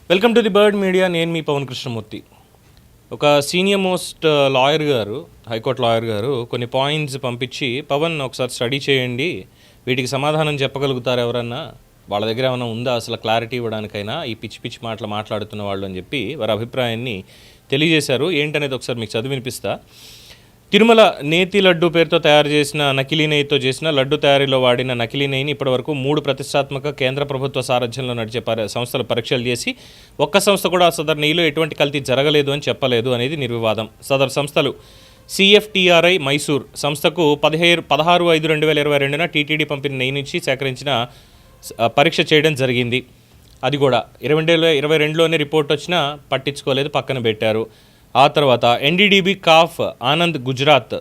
Welcome to the bird media. నేను మీ పవన్ కృష్ణమూర్తి. ఒక senior most lawyer గారు, హైకోర్టు లాయర్ గారు కొన్ని పాయింట్స్ పంపించి, పవన్ ఒకసారి స్టడీ చేయండి, వీటికి సమాధానం చెప్పగలుగుతారు ఎవరన్నా, వాళ్ళ దగ్గర ఏమైనా ఉందా అసలు క్లారిటీ ఇవ్వడానికైనా ఈ పిచ్చి పిచ్చి మాటలు మాట్లాడుతున్న వాళ్ళు అని చెప్పి వారి అభిప్రాయాన్ని తెలియజేశారు. ఏంటనేది ఒకసారి మీకు చదివి వినిపిస్తా. తిరుమల నేతి లడ్డు పేరుతో తయారు చేసిన నకిలీ నెయ్యితో చేసిన లడ్డు తయారీలో వాడిన నకిలీ నెయ్యిని ఇప్పటివరకు 3 ప్రతిష్టాత్మక కేంద్ర ప్రభుత్వ సారథ్యంలో నడిచే సంస్థలు పరీక్షలు చేసి ఒక్క సంస్థ కూడా సదరు నెయ్యిలో ఎటువంటి కల్తీ జరగలేదు అని చెప్పలేదు అనేది నిర్వివాదం. సదరు సంస్థలు CFTRI మైసూర్ సంస్థకు 16/5/2022 టీటీడీ పంపిన నెయ్యి నుంచి సేకరించిన పరీక్ష చేయడం జరిగింది. అది కూడా 2022లోనే రిపోర్ట్ వచ్చినా పట్టించుకోలేదు, పక్కన పెట్టారు. ఆ తర్వాత NDDB కాఫ్ ఆనంద్ గుజరాత్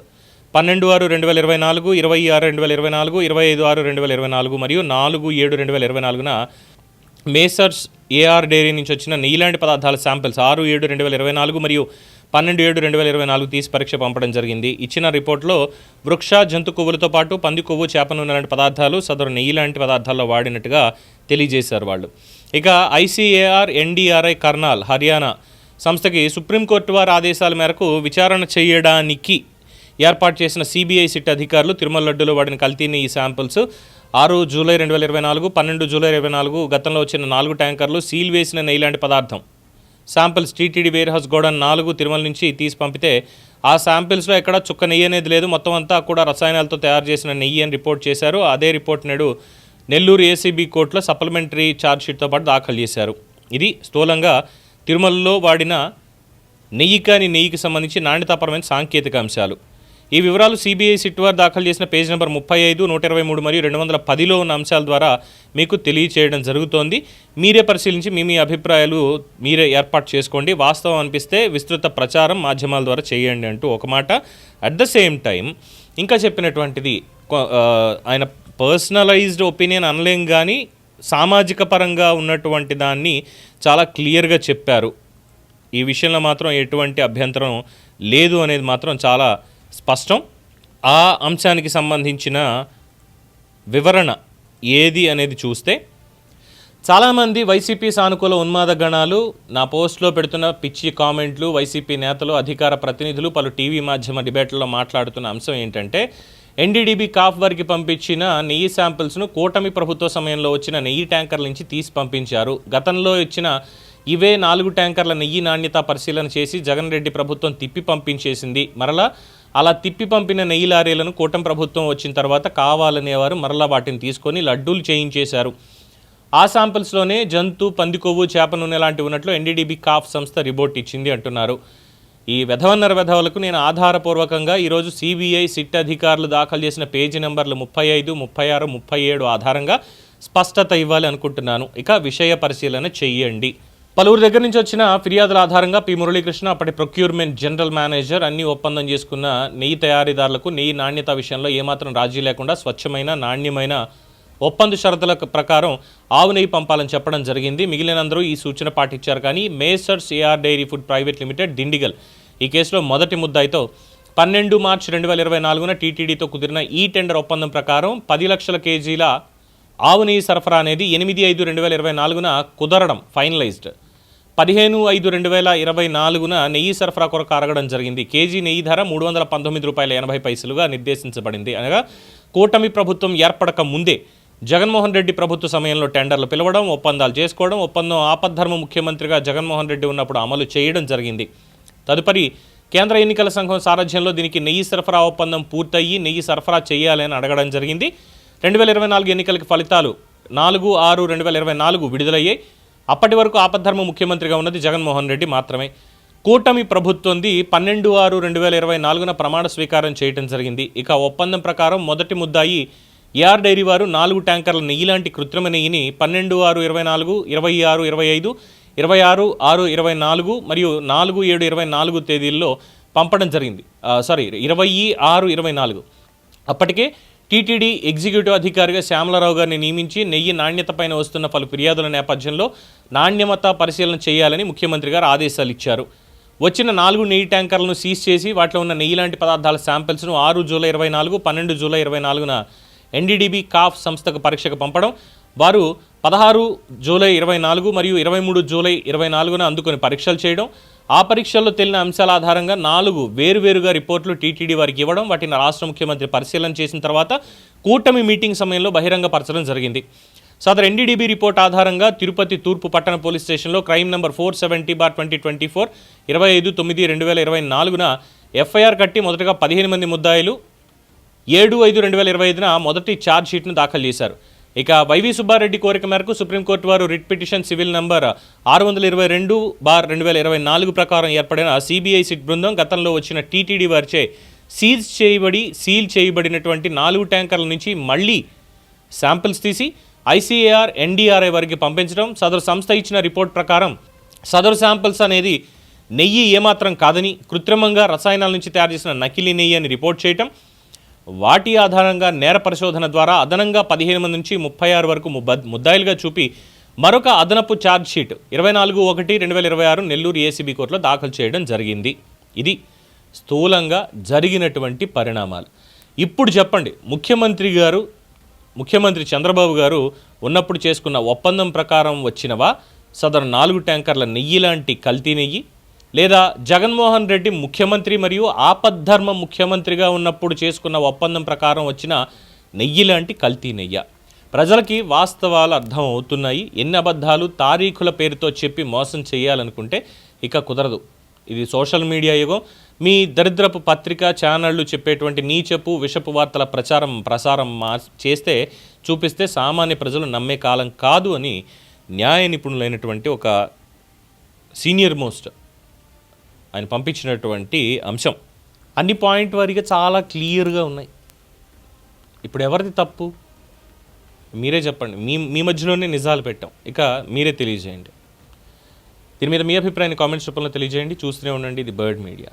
12/6/2024, 20/6/2024, 25/6/2024 మరియు 4/7/2024 మేసర్స్ AR డైరీ నుంచి వచ్చిన నెయ్యి లాంటి పదార్థాల శాంపిల్స్ 6/7/2024 మరియు 12/7/2024 తీసి పరీక్ష పంపడం జరిగింది. ఇచ్చిన రిపోర్ట్లో వృక్ష జంతు కొవ్వులతో పాటు పంది కొవ్వు, చేప నూనె లాంటి పదార్థాలు సదరు నెయ్యి లాంటి పదార్థాల్లో వాడినట్టుగా తెలియజేశారు వాళ్ళు. ఇక ICAR NDRI కర్నాల్ హర్యానా సంస్థకి సుప్రీంకోర్టు వారి ఆదేశాల మేరకు విచారణ చేయడానికి ఏర్పాటు చేసిన CBI సిట్ అధికారులు తిరుమల లడ్డులో వాడిన కల్తీ నెయ్యి శాంపిల్స్ 6 జూలై 2024, 12 జూలై 2024 గతంలో వచ్చిన 4 ట్యాంకర్లు సీల్ వేసిన నెయ్యి లాంటి పదార్థం samples TTD warehouse godown 4 Tirumala నుంచి తీసి పంపితే ఆ శాంపిల్స్లో ఎక్కడ చుక్క నెయ్యి అనేది లేదు, మొత్తం అంతా కూడా రసాయనాలతో తయారు చేసిన నెయ్యి అని రిపోర్ట్ చేశారు. అదే రిపోర్ట్ నేడు నెల్లూరు ACB కోర్టులో సప్లిమెంటరీ ఛార్జ్షీట్తో పాటు దాఖలు చేశారు. ఇది స్థూలంగా తిరుమలలో వాడిన నెయ్యికి సంబంధించి నాణ్యతాపరమైన సాంకేతిక అంశాలు. ఈ వివరాలు CBI సిట్ వారు దాఖలు చేసిన పేజ్ నెంబర్ 35, 123 మరియు 210లో ఉన్న అంశాల ద్వారా మీకు తెలియచేయడం జరుగుతోంది. మీరే పరిశీలించి మీ అభిప్రాయాలు మీరే ఏర్పాటు చేసుకోండి. వాస్తవం అనిపిస్తే విస్తృత ప్రచారం మాధ్యమాల ద్వారా చేయండి అంటూ ఒక మాట. అట్ ద సేమ్ టైం ఇంకా చెప్పినటువంటిది ఆయన పర్సనలైజ్డ్ ఒపీనియన్ అనలేం, కానీ సామాజిక పరంగా ఉన్నటువంటి దాన్ని చాలా క్లియర్గా చెప్పారు. ఈ విషయంలో మాత్రం ఎటువంటి అభ్యంతరం లేదు అనేది మాత్రం చాలా స్పష్టం. ఆ అంశానికి సంబంధించిన వివరణ ఏది అనేది చూస్తే చాలామంది వైసీపీ సానుకూల ఉన్మాద గణాలు నా పోస్ట్లో పెడుతున్న పిచ్చి కామెంట్లు, వైసీపీ నేతలు, అధికార ప్రతినిధులు పలు టీవీ మాధ్యమ డిబేట్లలో మాట్లాడుతున్న అంశం ఏంటంటే NDDB కాఫ్ వారికి పంపించిన నెయ్యి శాంపిల్స్ను కూటమి ప్రభుత్వ సమయంలో వచ్చిన నెయ్యి ట్యాంకర్ల నుంచి తీసి పంపించారు. గతంలో ఇచ్చిన ఇవే 4 ట్యాంకర్ల నెయ్యి నాణ్యత పరిశీలన చేసి జగన్ రెడ్డి ప్రభుత్వం తిప్పి పంపించేసింది. మరలా అలా తిప్పి పంపిన నెయ్యి లారీలను కూటమి ప్రభుత్వం వచ్చిన తర్వాత కావాలనేవారు మరలా వాటిని తీసుకొని లడ్డూలు చేయించేశారు. ఆ శాంపిల్స్లోనే జంతు, పంది కొవ్వు, చేప నూనె లాంటివి ఉన్నట్లు NDDB కాఫ్ సంస్థ రిపోర్ట్ ఇచ్చింది అంటున్నారు. ఈ వెధవలకు నేను ఆధారపూర్వకంగా ఈరోజు CBI సిట్ అధికారులు దాఖలు చేసిన పేజీ నెంబర్లు 35, 36, 37 ఆధారంగా స్పష్టత ఇవ్వాలి అనుకుంటున్నాను. ఇక విషయ పరిశీలన చెయ్యండి. పలువురు దగ్గర నుంచి వచ్చిన ఫిర్యాదుల ఆధారంగా P. మురళీకృష్ణ అప్పటి ప్రొక్యూర్మెంట్ జనరల్ మేనేజర్ అన్ని ఒప్పందం చేసుకున్న నెయ్యి తయారీదారులకు నెయ్యి నాణ్యత విషయంలో ఏమాత్రం రాజీ లేకుండా స్వచ్ఛమైన, నాణ్యమైన ఒప్పంద షరతుల ప్రకారం ఆవు నెయ్యి పంపాలని చెప్పడం జరిగింది. మిగిలినందరూ ఈ సూచన పాటించారు. కానీ messrs AR dairy food private limited Dindigul ఈ కేసులో మొదటి ముద్దాయితో 12 మార్చి 2024 టీటీడీతో కుదిరిన ఈ టెండర్ ఒప్పందం ప్రకారం 10 లక్షల కేజీల ఆవు నెయ్యి సరఫరా అనేది 8/5/2024 కుదరడం ఫైనలైజ్డ్. 15/5/2024 నెయ్యి సరఫరా కొరకు అరగడం జరిగింది. కేజీ నెయ్యి ధర $319.80 నిర్దేశించబడింది. అనగా కూటమి ప్రభుత్వం ఏర్పడక ముందే జగన్మోహన్ రెడ్డి ప్రభుత్వ సమయంలో టెండర్లు పిలవడం, ఒప్పందాలు చేసుకోవడం, ఒప్పందం ఆపద్ధర్మ ముఖ్యమంత్రిగా జగన్మోహన్ రెడ్డి ఉన్నప్పుడు అమలు చేయడం జరిగింది. తదుపరి కేంద్ర ఎన్నికల సంఘం సారథ్యంలో దీనికి నెయ్యి సరఫరా ఒప్పందం పూర్తయ్యి నెయ్యి సరఫరా చేయాలని అడగడం జరిగింది. 2024 ఎన్నికలకి ఫలితాలు 4/6/2024 విడుదలయ్యాయి. అప్పటి వరకు ఆపద్ధర్మ ముఖ్యమంత్రిగా ఉన్నది జగన్మోహన్ రెడ్డి మాత్రమే. కూటమి ప్రభుత్వంది 12/6/2024 ప్రమాణ స్వీకారం చేయడం జరిగింది. ఇక ఒప్పందం ప్రకారం మొదటి ముద్దాయి AR డైరీ వారు 4 ట్యాంకర్ల నెయ్యి లాంటి కృత్రిమ నెయ్యిని 12/6/24, 26/25, 26/6/24 మరియు 4/7/24 తేదీల్లో పంపడం జరిగింది. 20/6/24 అప్పటికే టీటీడీ ఎగ్జిక్యూటివ్ అధికారిగా శ్యామలరావు గారిని నియమించి నెయ్యి నాణ్యతపైన వస్తున్న పలు ఫిర్యాదుల నేపథ్యంలో నాణ్యత పరిశీలన చేయాలని ముఖ్యమంత్రి గారు ఆదేశాలు ఇచ్చారు. వచ్చిన 4 నెయ్యి ట్యాంకర్లను సీజ్ చేసి వాటిలో ఉన్న నెయ్యి లాంటి పదార్థాల శాంపిల్స్ను 6 జూలై 24, 12 జూలై 24 NDDB కాఫ్ సంస్థకు పరీక్షకు పంపడం, వారు 16 జూలై 24 మరియు 23 జూలై 24న అందుకొని పరీక్షలు చేయడం, ఆ పరీక్షల్లో తేలిన అంశాల ఆధారంగా 4 వేరువేరుగా రిపోర్టులు టీటీడీ వారికి ఇవ్వడం, వాటిని రాష్ట్ర ముఖ్యమంత్రి పరిశీలన చేసిన తర్వాత కూటమి మీటింగ్ సమయంలో బహిరంగపరచడం జరిగింది. సదరు ఎన్డీడీబీ రిపోర్ట్ ఆధారంగా తిరుపతి తూర్పు పట్టణ పోలీస్ స్టేషన్లో క్రైమ్ నంబర్ 470/2024 25/9/2024న ఎఫ్ఐఆర్ కట్టి మొదటగా 15 మంది ముద్దాయిలు 7/5/2025న మొదటి ఛార్జ్ షీట్ను దాఖలు చేశారు. ఇక వైవి సుబ్బారెడ్డి కోరిక మేరకు సుప్రీంకోర్టు వారు రిట్ పిటిషన్ సివిల్ నంబర్ 622/2024 ప్రకారం ఏర్పడిన సిబిఐ సిట్ బృందం గతంలో వచ్చిన టీటీడీ వారిచే సీల్ చేయబడినటువంటి 4 ట్యాంకర్ల నుంచి మళ్లీ శాంపిల్స్ తీసి ఐసీఏఆర్ ఎన్డీఆర్ఐ వారికి పంపించడం, సదరు సంస్థ ఇచ్చిన రిపోర్ట్ ప్రకారం సదరు శాంపిల్స్ అనేది నెయ్యి ఏమాత్రం కాదని, కృత్రిమంగా రసాయనాల నుంచి తయారు చేసిన నకిలీ నెయ్యి అని రిపోర్ట్ చేయటం, వాటి ఆధారంగా నేర పరిశోధన ద్వారా అదనంగా 15 మంది నుంచి 36 వరకు ముద్దాయిలుగా చూపి మరొక అదనపు ఛార్జ్ షీట్ 24/1/2026 నెల్లూరు ఏసీబీ కోర్టులో దాఖలు చేయడం జరిగింది. ఇది స్థూలంగా జరిగినటువంటి పరిణామాలు. ఇప్పుడు చెప్పండి, ముఖ్యమంత్రి చంద్రబాబు గారు ఉన్నప్పుడు చేసుకున్న ఒప్పందం ప్రకారం వచ్చినవా సదరు 4 ట్యాంకర్ల నెయ్యి లాంటి కల్తీ నెయ్యి, లేదా జగన్మోహన్ రెడ్డి ముఖ్యమంత్రి మరియు ఆపద్ధర్మ ముఖ్యమంత్రిగా ఉన్నప్పుడు చేసుకున్న ఒప్పందం ప్రకారం వచ్చిన నెయ్యి లాంటి కల్తీ నెయ్య? ప్రజలకి వాస్తవాలు అర్థం అవుతున్నాయి. ఎన్ని అబద్ధాలు తారీఖుల పేరుతో చెప్పి మోసం చేయాలనుకుంటే ఇక కుదరదు. ఇది సోషల్ మీడియా యుగం. మీ దరిద్రపు పత్రిక ఛానళ్లు చెప్పేటువంటి నీచపు విషపు వార్తల ప్రసారం చేస్తే చూపిస్తే సామాన్య ప్రజలు నమ్మే కాలం కాదు అని న్యాయ నిపుణులైనటువంటి ఒక సీనియర్ మోస్ట్ ఆయన పంపించినటువంటి అంశం అన్ని పాయింట్ వారిగా చాలా క్లియర్గా ఉన్నాయి. ఇప్పుడు ఎవరిది తప్పు మీరే చెప్పండి. మీ మధ్యలోనే నిజాలు పెట్టాం, ఇక మీరే తెలియజేయండి. దీని మీద మీ అభిప్రాయాన్ని కామెంట్స్ రూపంలో తెలియజేయండి. చూస్తూనే ఉండండి ది బర్డ్ మీడియా.